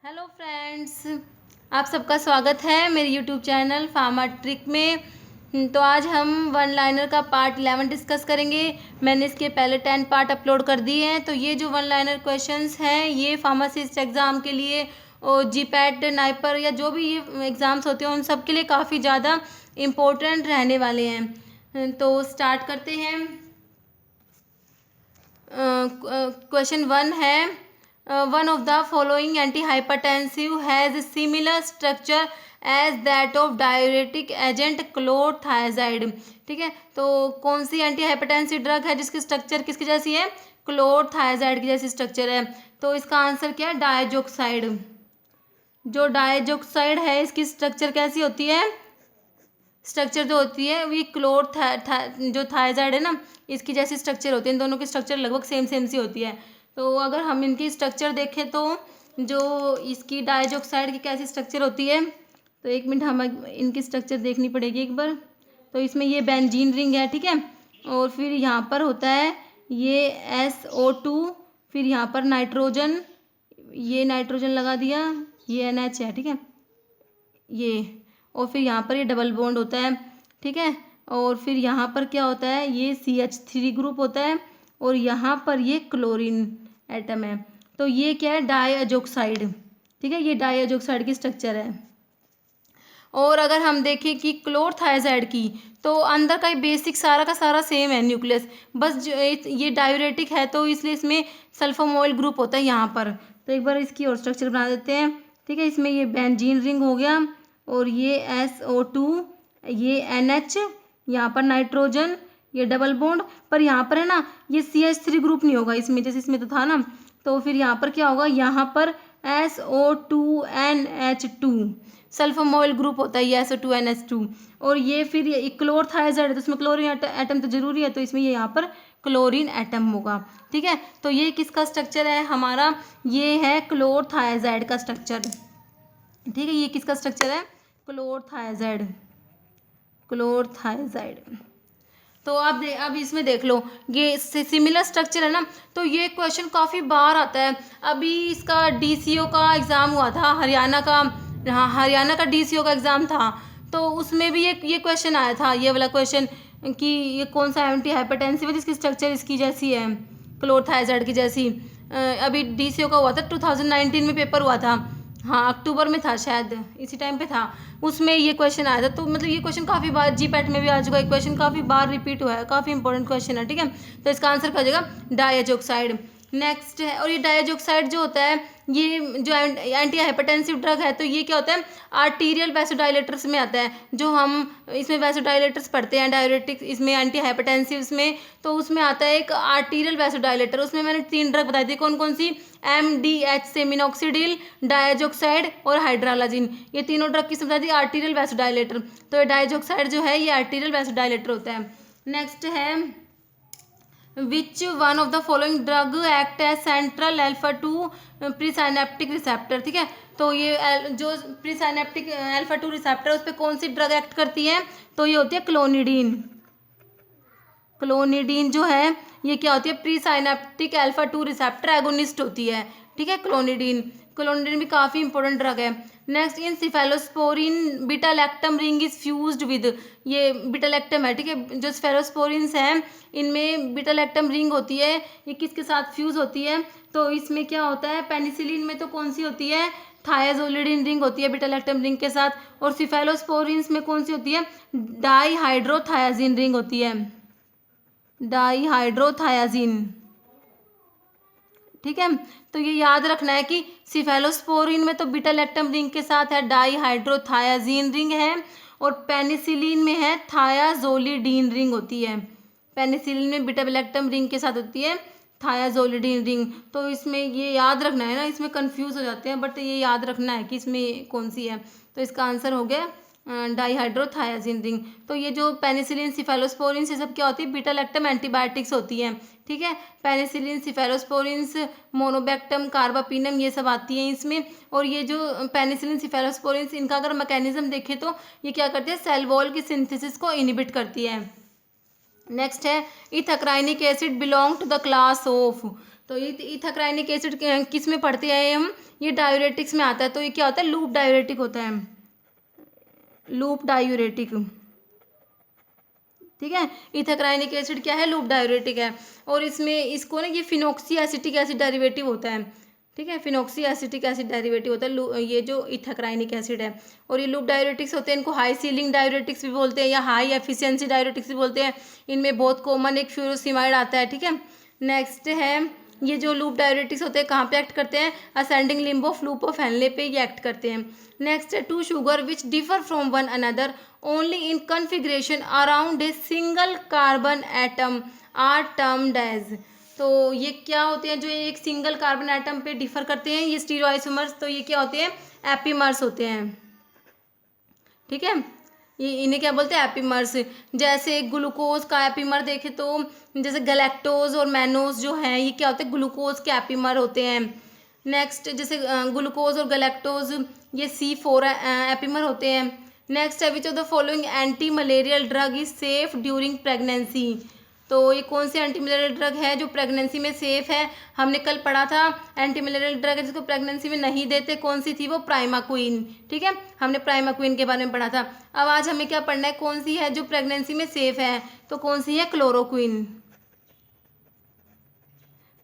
Hello friends, आप सबका स्वागत है मेरे यूट्यूब चैनल फार्मा ट्रिक में। तो आज हम वन लाइनर का पार्ट 11 डिस्कस करेंगे। मैंने इसके पहले 10 पार्ट अपलोड कर दिए हैं। तो ये जो वन लाइनर क्वेश्चंस हैं ये फार्मासिस्ट एग्ज़ाम के लिए और जीपैट नाइपर या जो भी ये एग्ज़ाम्स होते हैं उन सब के लिए काफ़ी ज़्यादा इम्पोर्टेंट रहने वाले हैं। तो स्टार्ट करते हैं। क्वेश्चन 1 है one of the following antihypertensive has a similar structure as that of diuretic agent chlorothiazide। ठीक है, तो कौन सी एंटीहाइपरटेंसिव ड्रग है जिसकी स्ट्रक्चर किसकी जैसी है? क्लोरथायाजाइड की जैसी स्ट्रक्चर है। तो इसका आंसर क्या है? डायजोक्साइड। जो डायजोक्साइड है इसकी स्ट्रक्चर कैसी होती है? स्ट्रक्चर जो होती है वो जो थायजाइड है ना इसकी जैसी स्ट्रक्चर होती है। इन दोनों की स्ट्रक्चर लगभग सेम सेम सी होती है। तो अगर हम इनकी स्ट्रक्चर देखें तो जो इसकी डायजोक्साइड की कैसी स्ट्रक्चर होती है, तो एक मिनट हम इनकी स्ट्रक्चर देखनी पड़ेगी एक बार। तो इसमें ये बेंजीन रिंग है, ठीक है, और फिर यहाँ पर होता है ये SO2, फिर यहाँ पर नाइट्रोजन, ये नाइट्रोजन लगा दिया, ये NH है, ठीक है, ये, और फिर यहाँ पर ये डबल बॉन्ड होता है, ठीक है, और फिर यहाँ पर क्या होता है ये CH3 ग्रुप होता है और यहाँ पर ये क्लोरीन एटम है। तो ये क्या है? डायजोक्साइड, ठीक है, ये डायजोक्साइड की स्ट्रक्चर है। और अगर हम देखें कि क्लोरथायाजाइड की, तो अंदर का बेसिक सारा का सारा सेम है न्यूक्लियस, बस जो ये डायूरेटिक है तो इसलिए इसमें सल्फोमोइल ग्रुप होता है यहाँ पर। तो एक बार इसकी और स्ट्रक्चर बना देते हैं, ठीक है। इसमें ये बेंजीन रिंग हो गया और ये SO2, ये NH, यहाँ पर नाइट्रोजन, ये डबल बॉन्ड, पर यहाँ पर है ना ये CH3 ग्रुप नहीं होगा इसमें, जैसे इसमें तो था ना। तो फिर यहाँ पर क्या होगा? यहाँ पर SO2NH2 सल्फोमोइल ग्रुप होता है ये SO2NH2। और ये फिर ये क्लोरथायाजाइड है तो इसमें क्लोरीन एटम तो जरूरी है, तो इसमें ये यहाँ पर क्लोरीन एटम होगा, ठीक है। तो ये किसका स्ट्रक्चर है हमारा? ये है क्लोरथायाजाइड का स्ट्रक्चर, ठीक है। ये किसका स्ट्रक्चर है? Chlorothiazide, chlorothiazide. तो अब इसमें देख लो ये सिमिलर स्ट्रक्चर है ना, तो ये क्वेश्चन काफ़ी बार आता है। अभी इसका DCO का एग्ज़ाम हुआ था, हरियाणा का, हाँ हरियाणा का DCO का एग्ज़ाम था, तो उसमें भी ये क्वेश्चन आया था, ये वाला क्वेश्चन कि ये कौन सा एंटीहाइपरटेंसिव है जिसकी स्ट्रक्चर इसकी जैसी है, क्लोरथायाजाइड की जैसी। अभी DCO का हुआ था 2019 में पेपर हुआ था, हाँ अक्टूबर में था शायद, इसी टाइम पे था, उसमें ये क्वेश्चन आया था। तो मतलब ये क्वेश्चन काफ़ी बार जीपैट में भी आ चुका है, क्वेश्चन काफ़ी बार रिपीट हुआ है, काफ़ी इंपॉर्टेंट क्वेश्चन है, ठीक है। तो इसका आंसर क्या हो जाएगा? डायजोक्साइड। नेक्स्ट है, और ये डायजोक्साइड जो होता है ये जो एंटी हाइपरटेंसिव ड्रग है, तो ये क्या होता है? आर्टीरियल वैसोडाइलेटर्स में आता है, जो हम इसमें वैसोडाइलेटर्स पढ़ते हैं, डायरेटिक्स इसमें, एंटी हाइपरटेंसिव्स में, तो उसमें आता है एक आर्टीरियल वैसोडाइलेटर। उसमें मैंने 3 ड्रग बताई थी, कौन कौन सी? MDH से मिनोक्सिडिल, डायजोक्साइड और हाइड्रालाजिन, ये तीनों ड्रग किस बताई थी? Arterial vasodilator. तो ये डायजोक्साइड जो है ये आर्टीरियल वैसोडाइलेटर होता है। नेक्स्ट है which one of the following drug act as central alpha 2 presynaptic receptor, ठीक है। तो ये जो प्रीसाइनेप्टिक अल्फा 2 रिसेप्टर उस पर कौन सी ड्रग एक्ट करती है? तो ये होती है क्लोनिडीन। क्लोनिडीन जो है ये क्या होती है? प्रीसाइनेप्टिक अल्फा 2 रिसेप्टर एगोनिस्ट होती है, ठीक है, क्लोनिडीन। क्लोनिडीन भी काफ़ी इंपॉर्टेंट ड्रग है। Next, in cephalosporin beta lactam ring is fused with, ये बीटा लैक्टम है, ठीक है, जो स्फेरोस्पोरिन्स हैं इनमें बीटा लैक्टम रिंग होती है, ये किसके साथ फ्यूज होती है? तो इसमें क्या होता है? पेनिसिलिन में तो कौन सी होती है? थायाजोलिडिन रिंग होती है बीटा लैक्टम रिंग के साथ, और सिफेलोस्पोरिन्स में कौन सी होती है? डाईहाइड्रोथायाजिन रिंग होती है, डाईहाइड्रोथायाजिन, ठीक है। तो ये याद रखना है कि सिफेलोस्पोरिन में तो बीटा लैक्टम रिंग के साथ है डाईहाइड्रोथायाजिन रिंग है, और पेनिसिलिन में है थायाजोलिडीन रिंग होती है। पेनिसिलिन में बीटा लैक्टम रिंग के साथ होती है थायाजोलिडीन रिंग। तो इसमें ये याद रखना है ना, इसमें कंफ्यूज हो जाते हैं, बट ये याद रखना है कि इसमें कौन सी है। तो इसका आंसर हो गया डाईहाइड्रोथायाजिन रिंग। तो ये जो पेनिसिलिन, सिफेलोस्पोरिन, ये सब क्या होती है? बीटा लैक्टम एंटीबायोटिक्स होती हैं, ठीक है। पेनिसिलिन, सिफेलोस्पोरिन्स, मोनोबैक्टम, कार्बापिनम, ये सब आती हैं इसमें। और ये जो पेनिसिलिन, सिफेलोस्पोरिन्स, इनका अगर मैकेनिज्म देखें तो ये क्या करती है? सेल वॉल की सिंथेसिस को इनिबिट करती है। नेक्स्ट है ethacrynic acid belong to the class of, तो ये इथाक्राइनिक एसिड किस में पढ़ते हैं हम, ये डायूरेटिक्स में आता है। तो ये क्या होता है, लूप डायूरेटिक होता है, लूप डायूरेटिक। ठीक है, इथाक्राइनिक एसिड क्या है, लूप डायूरेटिक है। और इसमें इसको ना ये फिनोक्सी एसिटिक एसिड डेरिवेटिव होता है। ठीक है, फिनोक्सी एसिटिक एसिड डेरिवेटिव होता है ये जो इथाक्राइनिक एसिड है। और ये लूप डायूरेटिक्स होते हैं, इनको हाई सीलिंग डायूरेटिक्स भी बोलते हैं या हाई एफिशिएंसी डायूरेटिक्स भी बोलते हैं। इनमें बहुत कॉमन एक फ्यूरोसिमाइड आता है। ठीक है, नेक्स्ट है, ये जो लूप डायूरेटिक्स होते हैं कहाँ पे एक्ट करते हैं, ascending limb of loop of Henle पे ये एक्ट करते हैं। नेक्स्ट है, two sugar which differ from one another only in configuration around a single carbon atom are termed as. तो ये क्या होते हैं, जो एक सिंगल कार्बन एटम पे डिफर करते हैं ये स्टीरियोआइसोमर्स, तो ये क्या होते हैं, एपीमर्स होते हैं। ठीक है, ये इन्हें क्या बोलते हैं, एपीमर्स। जैसे ग्लूकोज का एपीमर देखे तो जैसे गैलेक्टोज और मैनोज जो हैं ये क्या होते हैं, ग्लूकोज के एपीमर होते हैं। नेक्स्ट जैसे ग्लूकोज और गैलेक्टोज ये C4 एपीमर होते हैं। नेक्स्ट है, which of the following anti malarial drug is safe during pregnancy. तो ये कौन सी एंटी मलेरियल ड्रग है जो प्रेगनेंसी में सेफ है, हमने कल पढ़ा था। एंटी मलेरियल ड्रग जिसको प्रेगनेंसी में नहीं देते, कौन सी थी वो, प्राइमाक्विन। ठीक है, हमने प्राइमाक्विन के बारे में पढ़ा था। अब आज हमें क्या पढ़ना है, कौन सी है जो प्रेगनेंसी में सेफ है, तो कौन सी है, क्लोरोक्विन।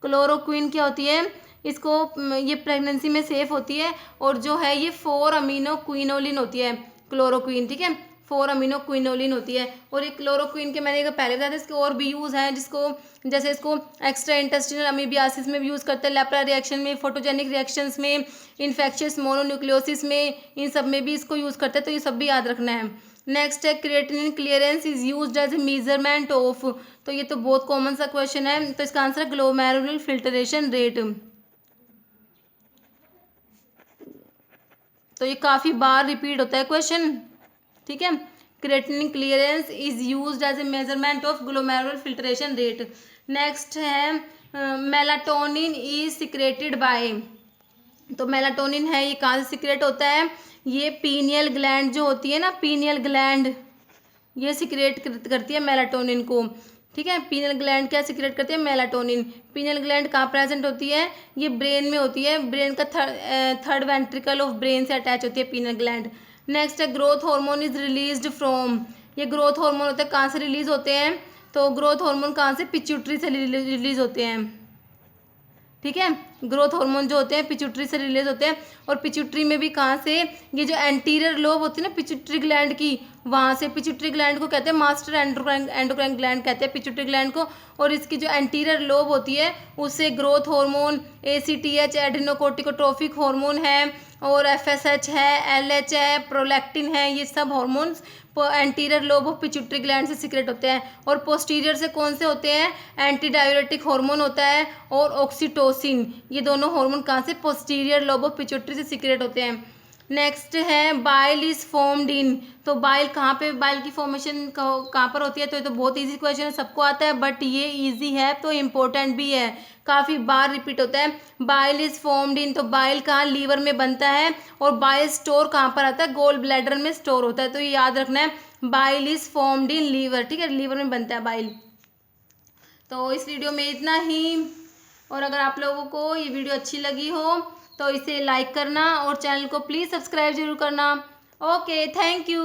क्लोरोक्विन क्या होती है, इसको ये प्रेगनेंसी में सेफ होती है और जो है ये 4 अमीनो क्विनोलिन होती है क्लोरोक्विन। ठीक है, 4 अमीनो क्विनोलिन होती है। और ये क्लोरोक्विन के मैंने पहले बताया था, इसके और भी यूज़ हैं, जिसको जैसे इसको एक्स्ट्रा इंटेस्टिनल अमीबियासिस में भी यूज़ करते हैं, लेप्रा रिएक्शन में, फोटोजेनिक रिएक्शंस में, इन्फेक्शियस मोनोन्यूक्लियोसिस में, इन सब में भी इसको यूज़ करते हैं। तो ये सब भी याद रखना है। नेक्स्ट है, creatinine clearance is used as a measurement of. तो ये तो बहुत कॉमन सा क्वेश्चन है, तो इसका आंसर ग्लोमेरुलर फिल्ट्रेशन रेट। तो ये काफ़ी बार रिपीट होता है क्वेश्चन। ठीक है, creatinine clearance is used as a measurement of glomerular filtration rate. Next है, मेलाटोनिन इज सिक्रेटेड बाय। तो मेलाटोनिन है ये कहाँ से सिक्रेट होता है, ये पीनियल ग्लैंड जो होती है ना, पीनियल ग्लैंड ये सिक्रेट करती है मेलाटोनिन को। ठीक है, पीनियल ग्लैंड क्या सिक्रेट करती है, मेलाटोनिन। पीनियल ग्लैंड कहाँ प्रेजेंट होती है, ये ब्रेन में होती है, ब्रेन का थर्ड वेंट्रिकल ऑफ ब्रेन से अटैच होती है पीनियल ग्लैंड। नेक्स्ट है, growth hormone is released from. ये ग्रोथ हार्मोन होते हैं कहाँ से रिलीज होते हैं, तो ग्रोथ हार्मोन कहाँ से, पिट्यूटरी से रिलीज होते हैं। ठीक है, ग्रोथ हार्मोन जो होते हैं पिट्यूटरी से रिलीज होते हैं। और पिट्यूटरी में भी कहाँ से, ये जो एंटीरियर लोब होती है ना पिट्यूटरी ग्लैंड की, वहाँ से पिट्यूटरी ग्लैंड को कहते हैं मास्टर एंडोक्राइन ग्लैंड कहते हैं पिट्यूटरी ग्लैंड को। और इसकी जो एंटीरियर लोब होती है उससे ग्रोथ हार्मोन, ACTH एड्रिनोकोर्टिकोट्रोफिक हार्मोन है, और FSH है, LH है, प्रोलैक्टिन है, ये सब hormones anterior lobe of pituitary gland से सिक्रेट होते हैं। और पोस्टीरियर से कौन से होते हैं, एंटी डायूरेटिक हार्मोन होता है और ऑक्सीटोसिन, ये दोनों हार्मोन कहाँ से, पोस्टीरियर लोब ऑफ पिट्यूटरी से सिक्रेट होते हैं। नेक्स्ट है, बाइल इज फॉर्म्ड इन। तो बाइल कहाँ पे, बाइल की फॉर्मेशन कहाँ पर होती है, तो ये तो बहुत इजी क्वेश्चन है, सबको आता है, बट ये इजी है तो इम्पोर्टेंट भी है, काफ़ी बार रिपीट होता है। बाइल इज फॉर्म्ड इन, तो बाइल कहाँ, लीवर में बनता है। और बाइल स्टोर कहाँ पर आता है, गोल ब्लैडर में स्टोर होता है। तो ये याद रखना है, bile is formed in liver. ठीक है, लीवर में बनता है बाइल। तो इस वीडियो में इतना ही। और अगर आप लोगों को ये वीडियो अच्छी लगी हो तो इसे लाइक करना और चैनल को प्लीज़ सब्सक्राइब जरूर करना। Okay, thank you.